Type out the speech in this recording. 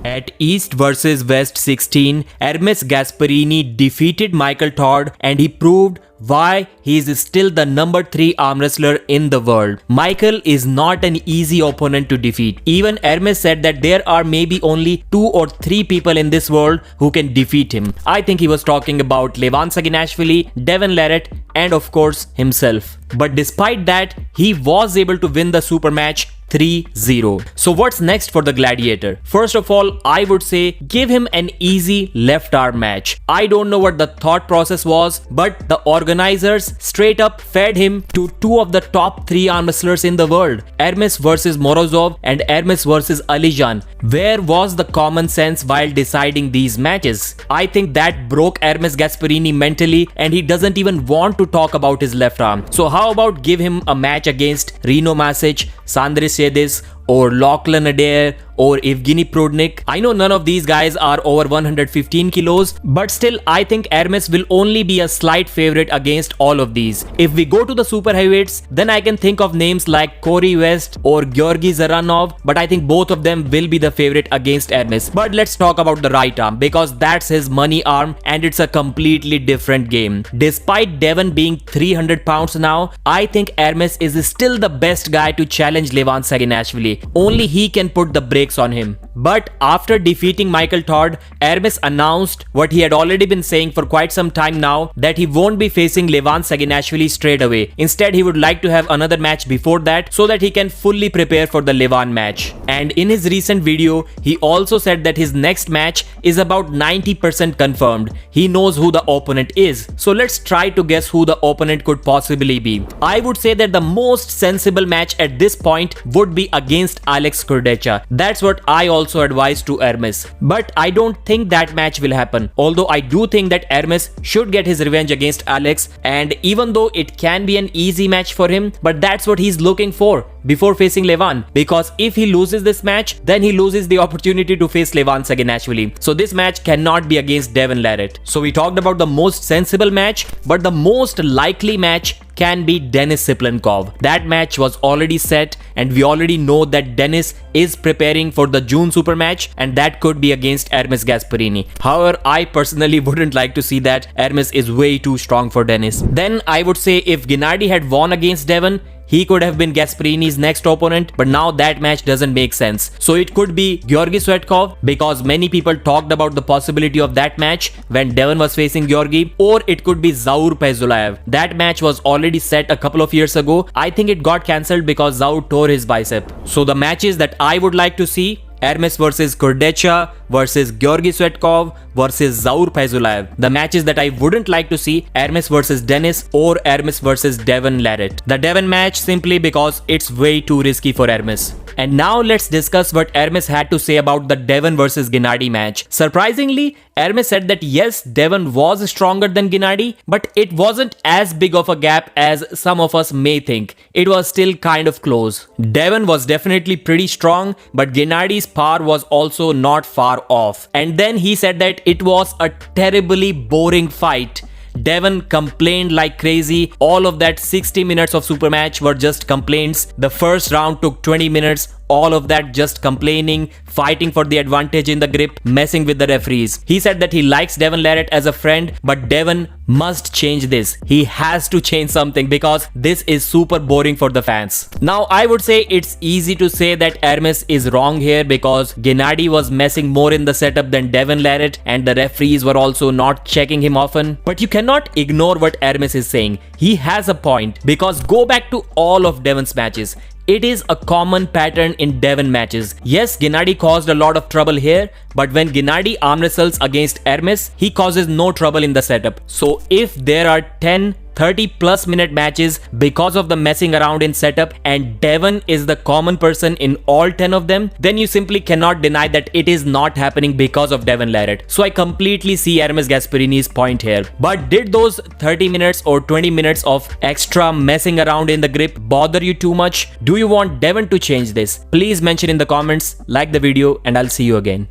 At East vs West 16, Hermes Gasparini defeated Michael Todd and he proved why he is still the number 3 arm wrestler in the world. Michael is not an easy opponent to defeat. Even Hermes said that there are maybe only 2 or 3 people in this world who can defeat him. I think he was talking about Levan Saginashvili, Devon Larratt, and of course himself. But despite that, he was able to win the super match 3-0. So what's next for the Gladiator? First of all, I would say give him an easy left arm match. I don't know what the thought process was, but the organizers straight up fed him to 2 of the top 3 arm wrestlers in the world, Hermes versus Morozov and Hermes versus Alijan. Where was the common sense while deciding these matches? I think that broke Hermes Gasparini mentally and he doesn't even want to talk about his left arm. So how about give him a match against Reno Masic, Sandris Yildiz, or Lachlan Adair, or Evgeny Prudnik. I know none of these guys are over 115 kilos, but still I think Hermes will only be a slight favorite against all of these. If we go to the super heavyweights, then I can think of names like Corey West or Georgy Zaranov, but I think both of them will be the favorite against Hermes. But let's talk about the right arm, because that's his money arm and it's a completely different game. Despite Devon being 300 pounds now, I think Hermes is still the best guy to challenge Levan Saginashvili. Only he can put the brakes on him. But after defeating Michael Todd, Hermes announced what he had already been saying for quite some time now, that he won't be facing Levan Saginashvili straight away. Instead, he would like to have another match before that so that he can fully prepare for the Levan match. And in his recent video, he also said that his next match is about 90% confirmed. He knows who the opponent is. So let's try to guess who the opponent could possibly be. I would say that the most sensible match at this point would be against Alex Kurdecha. That's what I also advise to Hermes. But I don't think that match will happen. Although I do think that Hermes should get his revenge against Alex, and even though it can be an easy match for him, but that's what he's looking for before facing Levan. Because if he loses this match, then he loses the opportunity to face Levan Saginashvili. So this match cannot be against Devon Larratt. So we talked about the most sensible match, but the most likely match can be Denis Siplankov. That match was already set and we already know that Denis is preparing for the June super match and that could be against Hermes Gasparini. However, I personally wouldn't like to see that. Hermes is way too strong for Denis. Then I would say if Gennady had won against Devon, he could have been Gasparini's next opponent, but now that match doesn't make sense. So it could be Georgy Swetkov, because many people talked about the possibility of that match when Devon was facing Georgy, or it could be Zaur Pezulaev. That match was already set a couple of years ago. I think it got cancelled because Zaur tore his bicep. So the matches that I would like to see: Hermes versus Kurdecha versus Georgy Swetkov versus Zaur Pezulaev. The matches that I wouldn't like to see: Hermes versus Denis or Hermes versus Devon Larratt. The Devon match simply because it's way too risky for Hermes. And now let's discuss what Hermes had to say about the Devon versus Gennady match. Surprisingly, Hermes said that yes, Devon was stronger than Gennady, but it wasn't as big of a gap as some of us may think. It was still kind of close. Devon was definitely pretty strong, but Gennady's power was also not far off. And then he said that it was a terribly boring fight. Devon complained like crazy. All of that 60 minutes of super match were just complaints. The first round took 20 minutes. All of that just complaining, fighting for the advantage in the grip, messing with the referees. He said that he likes Devon Larratt as a friend, but Devon must change this. He has to change something because this is super boring for the fans. Now I would say it's easy to say that Hermes is wrong here because Gennady was messing more in the setup than Devon Larratt and the referees were also not checking him often. But you cannot ignore what Hermes is saying. He has a point, because go back to all of Devon's matches. It is a common pattern in Devon matches. Yes, Gennady caused a lot of trouble here, but when Gennady arm wrestles against Hermes, he causes no trouble in the setup. So if there are 10-30+ minute matches because of the messing around in setup and Devon is the common person in all 10 of them, then you simply cannot deny that it is not happening because of Devon Larratt. So I completely see Hermes Gasparini's point here. But did those 30 minutes or 20 minutes of extra messing around in the grip bother you too much? Do you want Devon to change this? Please mention in the comments, like the video, and I'll see you again.